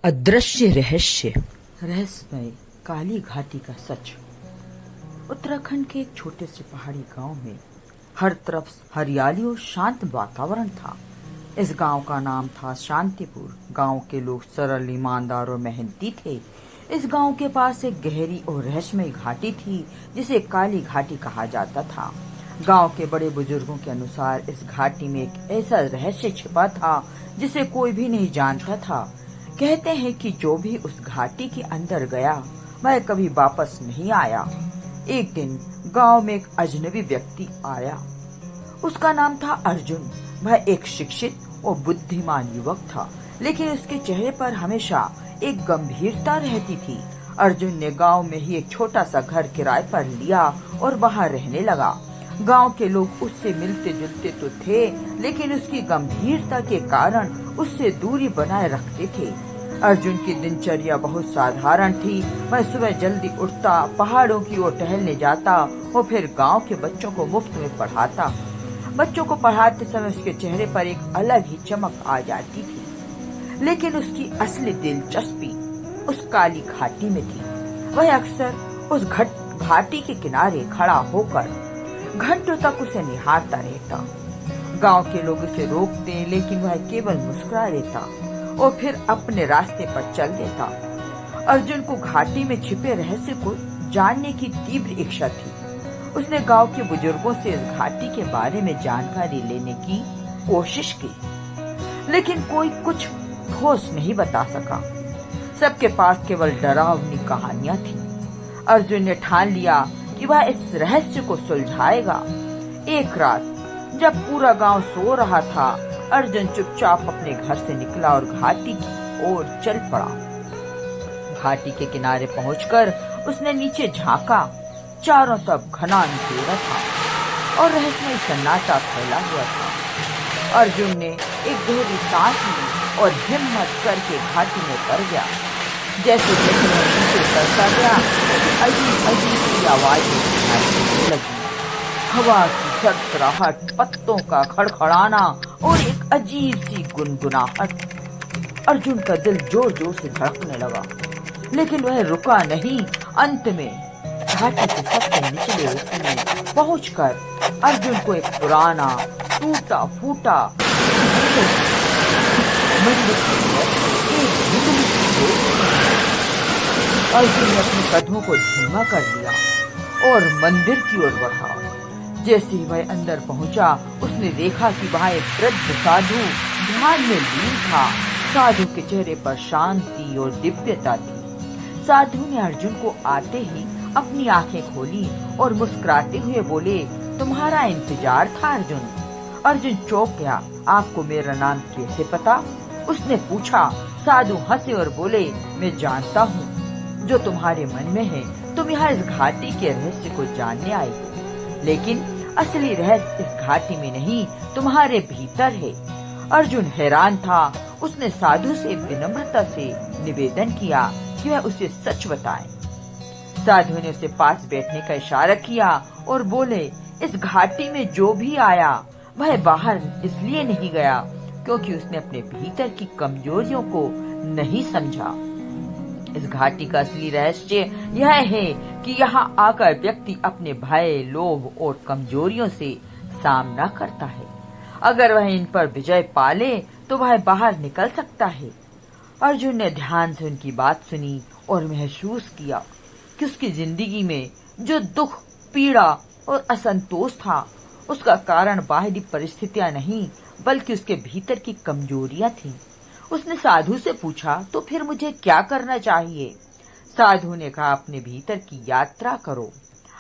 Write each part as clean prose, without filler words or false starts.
अदृश्य रहस्य, रहस्यमय काली घाटी का सच। उत्तराखंड के एक छोटे से पहाड़ी गांव में हर तरफ हरियाली और शांत वातावरण था। इस गांव का नाम था शांतिपुर। गांव के लोग सरल, ईमानदार और मेहनती थे। इस गांव के पास एक गहरी और रहस्यमय घाटी थी जिसे काली घाटी कहा जाता था। गांव के बड़े बुजुर्गों के अनुसार इस घाटी में एक ऐसा रहस्य छिपा था जिसे कोई भी नहीं जानता था। कहते हैं कि जो भी उस घाटी के अंदर गया वह कभी वापस नहीं आया। एक दिन गांव में एक अजनबी व्यक्ति आया। उसका नाम था अर्जुन। वह एक शिक्षित और बुद्धिमान युवक था, लेकिन उसके चेहरे पर हमेशा एक गंभीरता रहती थी। अर्जुन ने गांव में ही एक छोटा सा घर किराए पर लिया और वहां रहने लगा। गांव के लोग उससे मिलते जुलते तो थे, लेकिन उसकी गंभीरता के कारण उससे दूरी बनाए रखते थे। अर्जुन की दिनचर्या बहुत साधारण थी। वह सुबह जल्दी उठता, पहाड़ों की ओर टहलने जाता और फिर गांव के बच्चों को मुफ्त में पढ़ाता। बच्चों को पढ़ाते समय उसके चेहरे पर एक अलग ही चमक आ जाती थी। लेकिन उसकी असली दिलचस्पी उस काली घाटी में थी। वह अक्सर उस घाटी के किनारे खड़ा होकर घंटों तक उसे निहारता रहता। गांव के लोग उसे रोकते, लेकिन वह केवल मुस्कुरा देता और फिर अपने रास्ते पर चल देता। अर्जुन को घाटी में छिपे रहस्य को जानने की तीव्र इच्छा थी। उसने गांव के बुजुर्गों से इस घाटी के बारे में जानकारी लेने की कोशिश की, लेकिन कोई कुछ ठोस नहीं बता सका। सबके पास केवल डरावनी कहानियां थी। अर्जुन ने ठान लिया कि वह इस रहस्य को सुलझाएगा। एक रात जब पूरा गांव सो रहा था, अर्जुन चुपचाप अपने घर से निकला और घाटी की ओर चल पड़ा। घाटी के किनारे पहुंचकर उसने नीचे झांका। चारों तरफ घना अंधेरा था और रहस्यमय सन्नाटा फैला हुआ था। अर्जुन ने एक गहरी सांस ली और हिम्मत करके घाटी में उतर गया। जैसे जैसे वह नीचे उतरता गया, अजीब अजीब सी आवाजें सुनाई देने लगी। हवा की सरसराहट, पत्तों का खड़खड़ाना और एक अजीब सी गुनगुनाहट। अर्जुन का दिल जोर जोर से धड़कने लगा, लेकिन वह रुका नहीं। अंत में घाटी के सबसे निचले हिस्से में पहुंचकर अर्जुन को एक पुराना टूटा फूटा अर्जुन ने अपने कदमों को धीमा कर दिया और मंदिर की ओर बढ़ा। जैसे ही वह अंदर पहुंचा, उसने देखा कि वहाँ एक वृद्ध साधु ध्यान में लीन था। साधु के चेहरे पर शांति और दिव्यता थी। साधु ने अर्जुन को आते ही अपनी आंखें खोली और मुस्कुराते हुए बोले, तुम्हारा इंतजार था अर्जुन। अर्जुन चौंक गया। आपको मेरा नाम कैसे पता? उसने पूछा। साधु हंसे और बोले, मैं जानता हूँ जो तुम्हारे मन में है। तुम यहाँ इस घाटी के रहस्य को जानने आए हो, लेकिन असली रहस्य इस घाटी में नहीं, तुम्हारे भीतर है। अर्जुन हैरान था। उसने साधु से विनम्रता से निवेदन किया कि वह उसे सच बताए। साधु ने उसे पास बैठने का इशारा किया और बोले, इस घाटी में जो भी आया वह बाहर इसलिए नहीं गया क्योंकि उसने अपने भीतर की कमजोरियों को नहीं समझा। इस घाटी का असली रहस्य यह है कि यहाँ आकर व्यक्ति अपने भय, लोभ और कमजोरियों से सामना करता है। अगर वह इन पर विजय पाले तो वह बाहर निकल सकता है। अर्जुन ने ध्यान से उनकी बात सुनी और महसूस किया कि उसकी जिंदगी में जो दुख, पीड़ा और असंतोष था, उसका कारण बाहरी परिस्थितियां नहीं बल्कि उसके भीतर की कमजोरियां थीं। उसने साधु से पूछा, तो फिर मुझे क्या करना चाहिए? साधु ने कहा, अपने भीतर की यात्रा करो।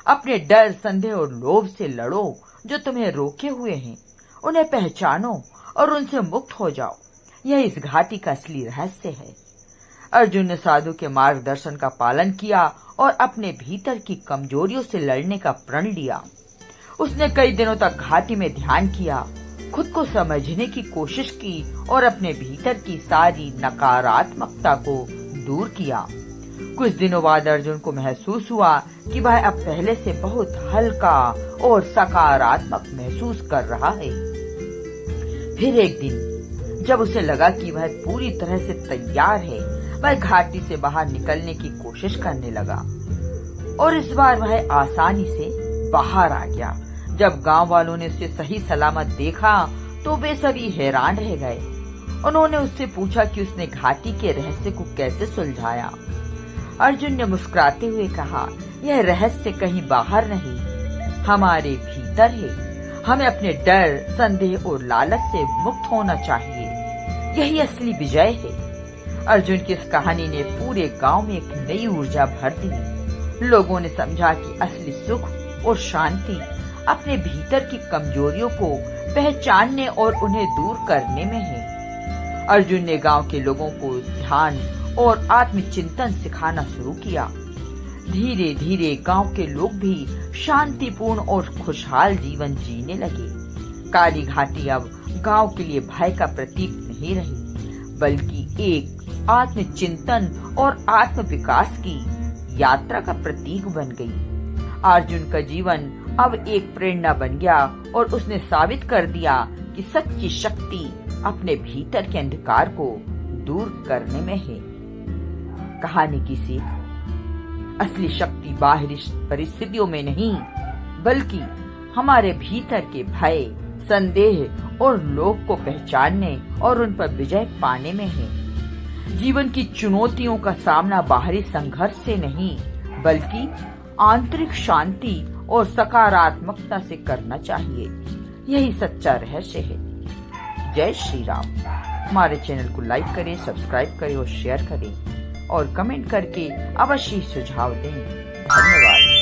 अपने डर, संदेह और लोभ से लड़ो जो तुम्हें रोके हुए हैं। उन्हें पहचानो और उनसे मुक्त हो जाओ। यह इस घाटी का असली रहस्य है। अर्जुन ने साधु के मार्गदर्शन का पालन किया और अपने भीतर की कमजोरियों से लड़ने का प्रण लिया। उसने कई दिनों तक घाटी में ध्यान किया, खुद को समझने की कोशिश की और अपने भीतर की सारी नकारात्मकता को दूर किया। कुछ दिनों बाद अर्जुन को महसूस हुआ कि वह अब पहले से बहुत हल्का और सकारात्मक महसूस कर रहा है। फिर एक दिन जब उसे लगा कि वह पूरी तरह से तैयार है, वह घाटी से बाहर निकलने की कोशिश करने लगा और इस बार वह आसानी से बाहर आ गया। जब गांव वालों ने उसे सही सलामत देखा तो वे सभी हैरान रह गए। उन्होंने उससे पूछा कि उसने घाटी के रहस्य को कैसे सुलझाया। अर्जुन ने मुस्कुराते हुए कहा, यह रहस्य कहीं बाहर नहीं, हमारे भीतर है। हमें अपने डर, संदेह और लालच से मुक्त होना चाहिए। यही असली विजय है। अर्जुन की इस कहानी ने पूरे गांव में एक नई ऊर्जा भर दी। लोगों ने समझा कि असली सुख और शांति अपने भीतर की कमजोरियों को पहचानने और उन्हें दूर करने में है। अर्जुन ने गांव के लोगों को ध्यान और आत्मचिंतन सिखाना शुरू किया। धीरे धीरे गांव के लोग भी शांतिपूर्ण और खुशहाल जीवन जीने लगे। काली घाटी अब गांव के लिए भय का प्रतीक नहीं रही, बल्कि एक आत्मचिंतन और आत्म विकास की यात्रा का प्रतीक बन गई। अर्जुन का जीवन अब एक प्रेरणा बन गया और उसने साबित कर दिया कि सच्ची शक्ति अपने भीतर के अंधकार को दूर करने में है। कहानी की सीख, असली शक्ति बाहरी परिस्थितियों में नहीं, बल्कि हमारे भीतर के भय, संदेह और लोभ को पहचानने और उन पर विजय पाने में है। जीवन की चुनौतियों का सामना बाहरी संघर्ष से नहीं, बल्कि आंतरिक शांति और सकारात्मकता से करना चाहिए। यही सच्चा रहस्य है। जय श्री राम। हमारे चैनल को लाइक करें, सब्सक्राइब करें और शेयर करें और कमेंट करके अवश्य सुझाव दें। धन्यवाद।